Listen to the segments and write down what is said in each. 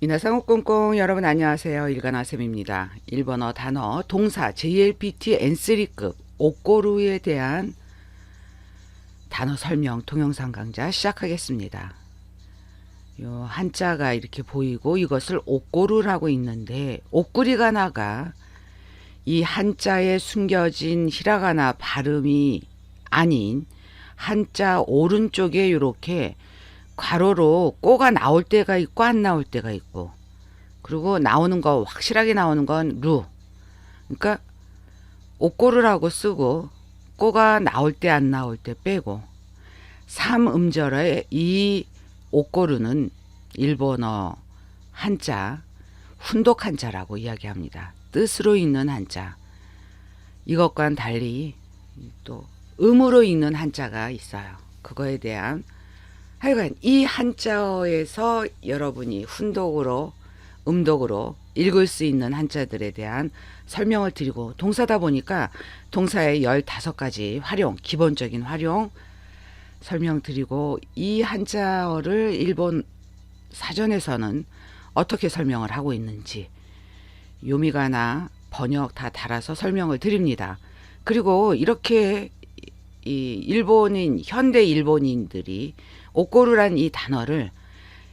미나상 꽁꽁 여러분 안녕하세요. 일간아쌤입니다. 일본어 단어 동사 JLPT N3급 옥고루에 대한 단어 설명 동영상 강좌 시작하겠습니다. 요 한자가 이렇게 보이고 이것을 옥고루라고 있는데 옥구리가나가 이 한자에 숨겨진 히라가나 발음이 아닌 한자 오른쪽에 이렇게 괄호로 꼬가 나올 때가 있고 안 나올 때가 있고, 그리고 나오는 거 확실하게 나오는 건 루. 그러니까 옥고르라고 쓰고 꼬가 나올 때 안 나올 때 빼고, 3음절의 이 옥고르는 일본어 한자 훈독 한자라고 이야기합니다. 뜻으로 읽는 한자. 이것과는 달리 또 음으로 읽는 한자가 있어요. 그거에 대한 하여간 이 한자어에서 여러분이 훈독으로 음독으로 읽을 수 있는 한자들에 대한 설명을 드리고, 동사다 보니까 동사의 15가지 활용, 기본적인 활용 설명드리고, 이 한자어를 일본 사전에서는 어떻게 설명을 하고 있는지 요미가나 번역 다 달아서 설명을 드립니다. 그리고 이렇게 이 일본인, 현대 일본인들이 옥고루란 이 단어를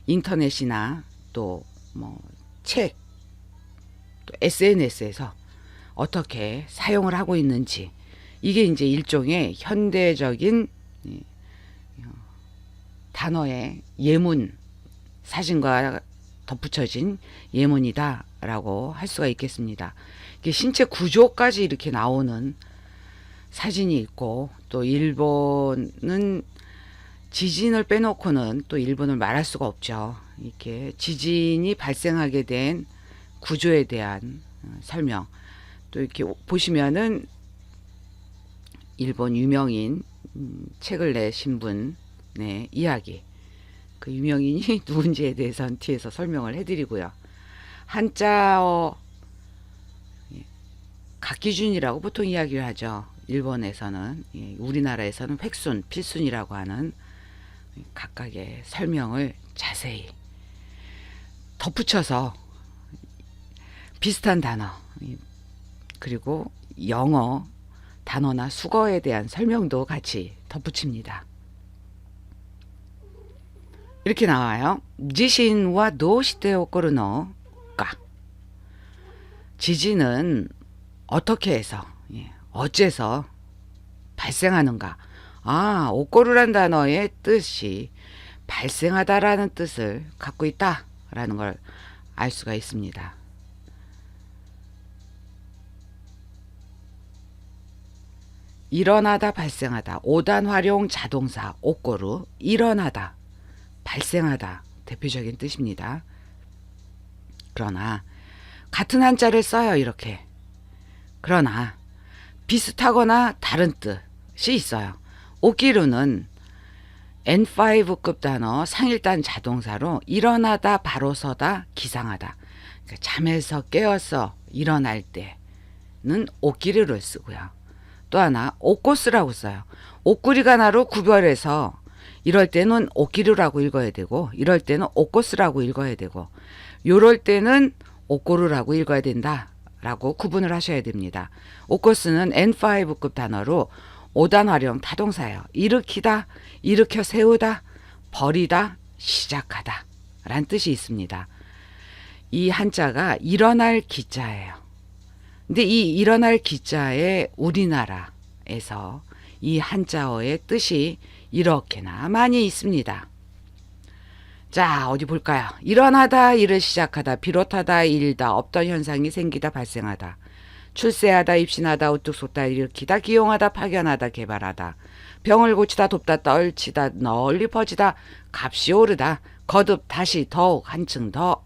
인터넷이나 또 뭐 책, 또 SNS에서 어떻게 사용을 하고 있는지, 이게 이제 일종의 현대적인 단어의 예문, 사진과 덧붙여진 예문이다라고 할 수가 있겠습니다. 이게 신체 구조까지 이렇게 나오는 사진이 있고, 또 일본은 지진을 빼놓고는 또 일본을 말할 수가 없죠. 이렇게 지진이 발생하게 된 구조에 대한 설명, 또 이렇게 보시면은 일본 유명인 책을 내신 분의 이야기, 그 유명인이 누군지에 대해서는 뒤에서 설명을 해드리고요. 한자어 각기준이라고 보통 이야기를 하죠. 일본에서는, 우리나라에서는 획순, 필순이라고 하는 각각의 설명을 자세히 덧붙여서 비슷한 단어, 그리고 영어 단어나 수거에 대한 설명도 같이 덧붙입니다. 이렇게 나와요. 지신와 도시테 오코르노까. 지진은 어떻게 해서, 어째서 발생하는가. 옥고루란 단어의 뜻이 발생하다라는 뜻을 갖고 있다라는 걸 알 수가 있습니다. 일어나다, 발생하다. 5단 활용 자동사 옥고루. 일어나다, 발생하다 대표적인 뜻입니다. 그러나 같은 한자를 써요, 이렇게. 그러나 비슷하거나 다른 뜻이 있어요. 오키루는 N5급 단어 상일단 자동사로 일어나다, 바로 서다, 기상하다. 그러니까 잠에서 깨어서 일어날 때는 오키루를 쓰고요. 또 하나 오코스라고 써요. 옥구리가나로 구별해서 이럴 때는 오키루라고 읽어야 되고, 이럴 때는 오코스라고 읽어야 되고, 요럴 때는 옥고루라고 읽어야 된다 라고 구분을 하셔야 됩니다. 오코스는 N5급 단어로 5단 활용 타동사예요. 일으키다, 일으켜 세우다, 버리다, 시작하다 라는 뜻이 있습니다. 이 한자가 일어날 기자예요. 근데 이 일어날 기자에 우리나라에서 이 한자어의 뜻이 이렇게나 많이 있습니다. 자, 어디 볼까요? 일어나다, 일을 시작하다, 비롯하다, 일다, 없던 현상이 생기다, 발생하다. 출세하다, 입신하다, 우뚝 솟다, 일으키다, 기용하다, 파견하다, 개발하다. 병을 고치다, 돕다, 떨치다, 널리 퍼지다, 값이 오르다, 거듭, 다시, 더욱, 한층 더.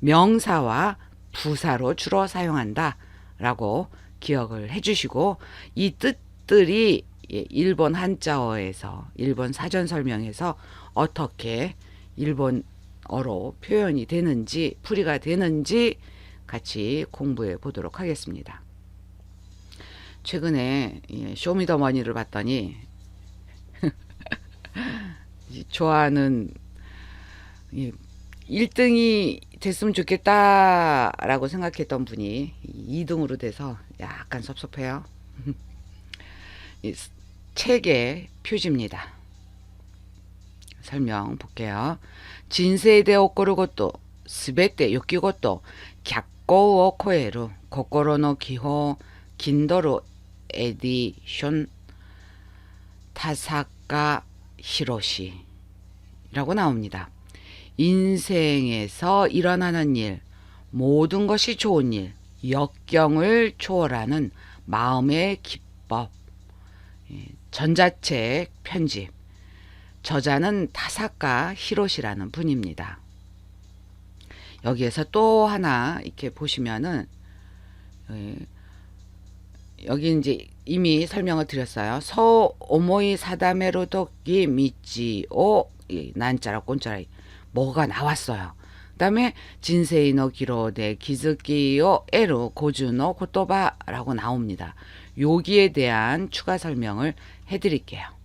명사와 부사로 주로 사용한다 라고 기억을 해주시고, 이 뜻들이 일본 한자어에서, 일본 사전 설명에서 어떻게 일본어로 표현이 되는지, 풀이가 되는지 같이 공부해 보도록 하겠습니다. 최근에 쇼미더머니를 봤더니 좋아하는 1등이 됐으면 좋겠다라고 생각했던 분이 2등으로 돼서 약간 섭섭해요. 이 책의 표지입니다. 설명 볼게요. 진세대 오코르고또 스베테 요키고또 객고を超える心の기호 긴도로 에디션 타사카 히로시라고 나옵니다. 인생에서 일어나는 일, 모든 것이 좋은 일, 역경을 초월하는 마음의 기법. 전자책 편집. 저자는 타사카 히로시라는 분입니다. 여기에서 또 하나 이렇게 보시면은 여기 이제 이미 설명을 드렸어요. 소 오모이 사다메로도기 미치오 난짜라 꼰짜라 뭐가 나왔어요. 그 다음에 진세이노 기로데 기즈키요 에루 고주노 고토바라고 나옵니다. 여기에 대한 추가 설명을 해드릴게요.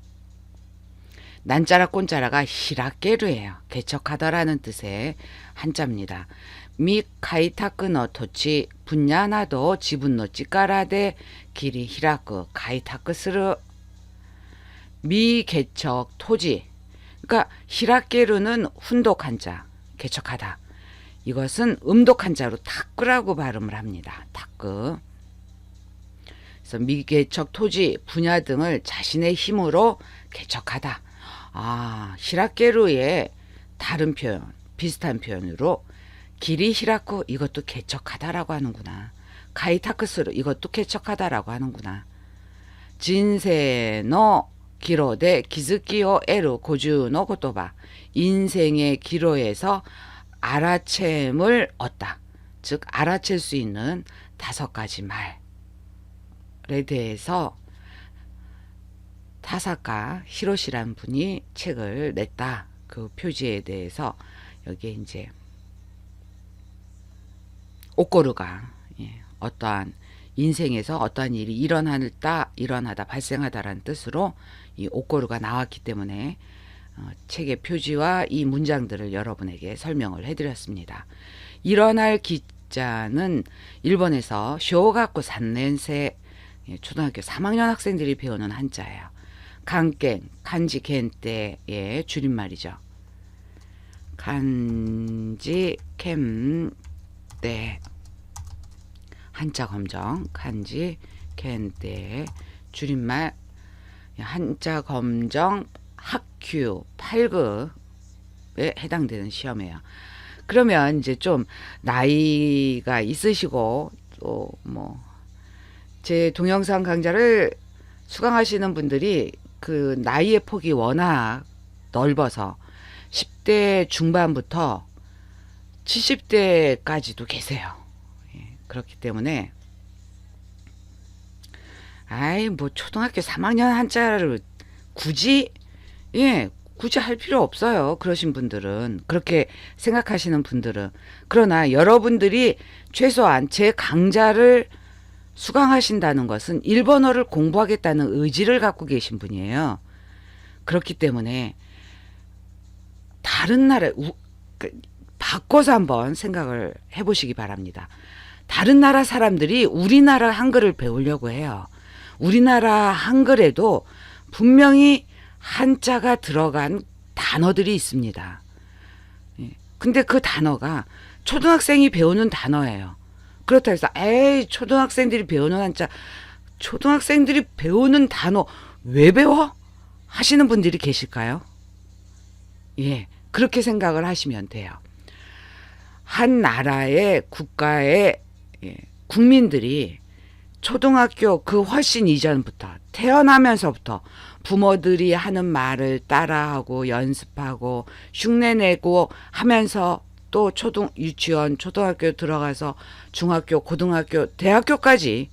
난짜라 꼰짜라가 히라케루예요. 개척하다라는 뜻의 한자입니다. 미 카이타크노 토치 분야나도 지분노 찌까라데 길이 히라크 카이타크스르 미개척 토지. 그러니까 히라케루는 훈독 한자 개척하다. 이것은 음독 한자로 타크라고 발음을 합니다. 타크. 그래서 미개척 토지 분야 등을 자신의 힘으로 개척하다. 히라케루의 다른 표현, 비슷한 표현으로 길이 히라쿠 이것도 개척하다라고 하는구나. 카이타크스루 이것도 개척하다라고 하는구나. 진세노 기로데 기즈키오 에루 고주노 고토바 인생의 기로에서 알아챔을 얻다. 즉 알아챌 수 있는 5가지 말에 대해서 타사카 히로시라는 분이 책을 냈다. 그 표지에 대해서 여기에 이제 오꼬르가 어떠한 인생에서 어떠한 일이 일어나다 발생하다라는 뜻으로 이 오꼬르가 나왔기 때문에 책의 표지와 이 문장들을 여러분에게 설명을 해드렸습니다. 일어날 기자는 일본에서 쇼가쿠 3년생 초등학교 3학년 학생들이 배우는 한자예요. 간겐, 간지 겐때의 줄임말이죠. 간지 겐때 한자 검정 간지 겐때 줄임말 한자 검정 학교 8급에 해당되는 시험이에요. 그러면 이제 좀 나이가 있으시고 또 뭐 제 동영상 강좌를 수강하시는 분들이 그 나이의 폭이 워낙 넓어서 10대 중반부터 70대까지도 계세요. 그렇기 때문에 뭐 초등학교 3학년 한자를 굳이 할 필요 없어요. 그러신 분들은 그렇게 생각하시는 분들은 그러나 여러분들이 최소한 제 강좌를 수강하신다는 것은 일본어를 공부하겠다는 의지를 갖고 계신 분이에요. 그렇기 때문에 다른 나라 바꿔서 한번 생각을 해보시기 바랍니다. 다른 나라 사람들이 우리나라 한글을 배우려고 해요. 우리나라 한글에도 분명히 한자가 들어간 단어들이 있습니다. 근데 그 단어가 초등학생이 배우는 단어예요. 그렇다고 해서 초등학생들이 배우는 한자, 초등학생들이 배우는 단어 왜 배워? 하시는 분들이 계실까요? 그렇게 생각을 하시면 돼요. 한 나라의 국가의 국민들이 초등학교 그 훨씬 이전부터 태어나면서부터 부모들이 하는 말을 따라하고 연습하고 흉내내고 하면서 또 유치원, 초등학교 들어가서 중학교, 고등학교, 대학교까지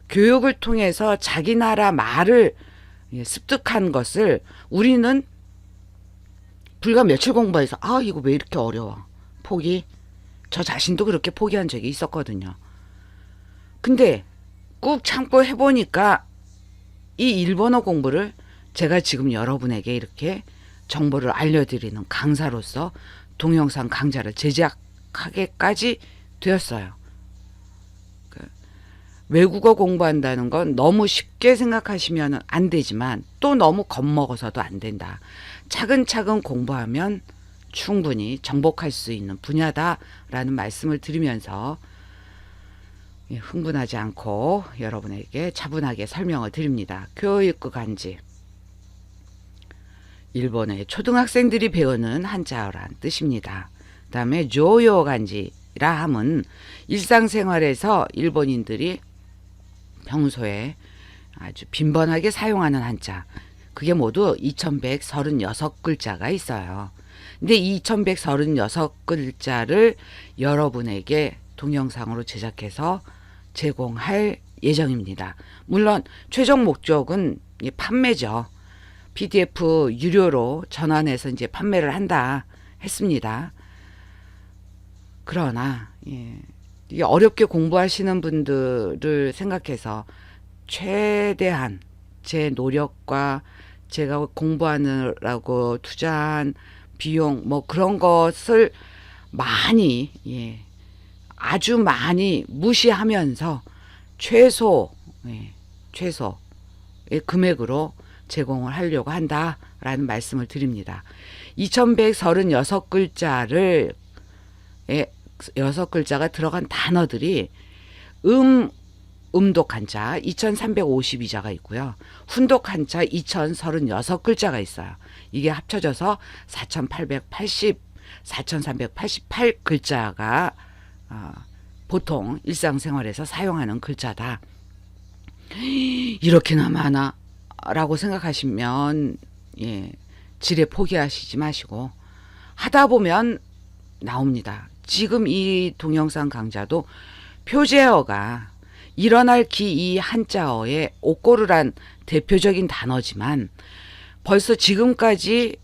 교육을 통해서 자기 나라 말을 습득한 것을 우리는 불과 며칠 공부해서 이거 왜 이렇게 어려워. 포기. 저 자신도 그렇게 포기한 적이 있었거든요. 근데 꾹 참고 해보니까 이 일본어 공부를 제가 지금 여러분에게 이렇게 정보를 알려드리는 강사로서 동영상 강좌를 생각하게까지 되었어요. 외국어 공부한다는 건 너무 쉽게 생각하시면 안 되지만 또 너무 겁먹어서도 안 된다. 차근차근 공부하면 충분히 정복할 수 있는 분야다라는 말씀을 드리면서 흥분하지 않고 여러분에게 차분하게 설명을 드립니다. 교육부 간지. 일본의 초등학생들이 배우는 한자어란 뜻입니다. 그 다음에 조요 간지라 함은 일상생활에서 일본인들이 평소에 아주 빈번하게 사용하는 한자. 그게 모두 2136글자가 있어요. 근데 이 2136글자를 여러분에게 동영상으로 제작해서 제공할 예정입니다. 물론 최종 목적은 판매죠. PDF 유료로 전환해서 이제 판매를 한다 했습니다. 그러나 이게 어렵게 공부하시는 분들을 생각해서 최대한 제 노력과 제가 공부하느라고 투자한 비용 뭐 그런 것을 많이 아주 많이 무시하면서 최소의 금액으로 제공을 하려고 한다라는 말씀을 드립니다. 2136글자를 6글자가 들어간 단어들이 음독 한자 2352자가 있고요. 훈독 한자 2036글자가 있어요. 이게 합쳐져서 4388글자가 보통 일상생활에서 사용하는 글자다. 이렇게나 많아 라고 생각하시면 지레 포기하시지 마시고 하다 보면 나옵니다. 지금 이 동영상 강좌도 표제어가 일어날 기 이 한자어의 옥고르란 대표적인 단어지만 벌써 지금까지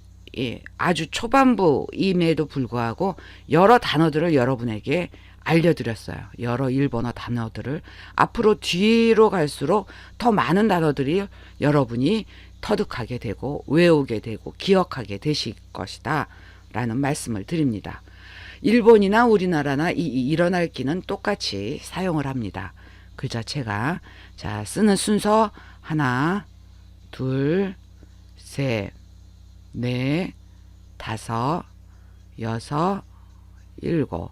아주 초반부임에도 불구하고 여러 단어들을 여러분에게 알려드렸어요. 여러 일본어 단어들을 앞으로 뒤로 갈수록 더 많은 단어들이 여러분이 터득하게 되고 외우게 되고 기억하게 되실 것이다 라는 말씀을 드립니다. 일본이나 우리나라나 이 일어날 기는 똑같이 사용을 합니다. 글자체가 자 쓰는 순서 하나 둘 셋 넷 다섯 여섯 일곱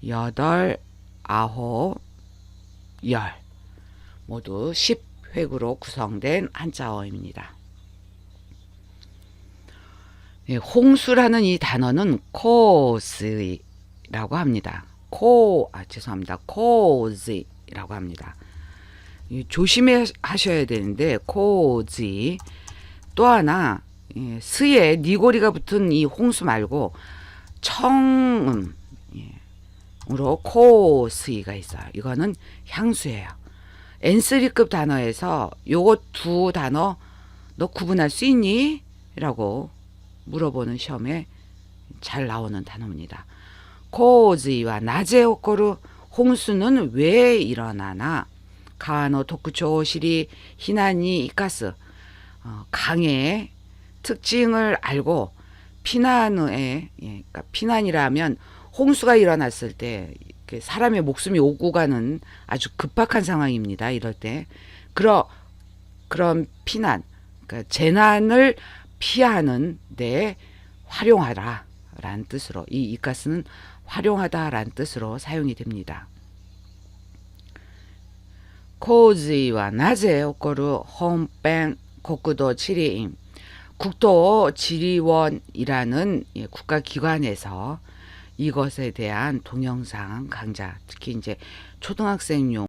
여덟 아홉 열 모두 10획으로 구성된 한자어입니다. 홍수라는 이 단어는 코스이라고 합니다. 죄송합니다. 코즈이라고 합니다. 조심하셔야 되는데 코지 또 하나 스에 니고리가 붙은 이 홍수 말고 청음으로 코스이가 있어요. 이거는 향수예요. N3급 단어에서 요거 두 단어 너 구분할 수 있니? 라고 물어보는 시험에 잘 나오는 단어입니다. 코즈이와 낮에 오코르 홍수는 왜 일어나나 가노 도쿠초시리 히나니 이카스 강의 특징을 알고 피난에 그러니까 피난이라면 홍수가 일어났을 때 사람의 목숨이 오고 가는 아주 급박한 상황입니다. 이럴 때 그런 피난 그러니까 재난을 피하는 데 활용하라 라는 뜻으로 이 이카스는 활용하다 라는 뜻으로 사용이 됩니다. 코즈이와 낮에 오코르 혼벤 국도 지리인 국도 지리원이라는 국가기관에서 이것에 대한 동영상 강좌 특히 이제 초등학생용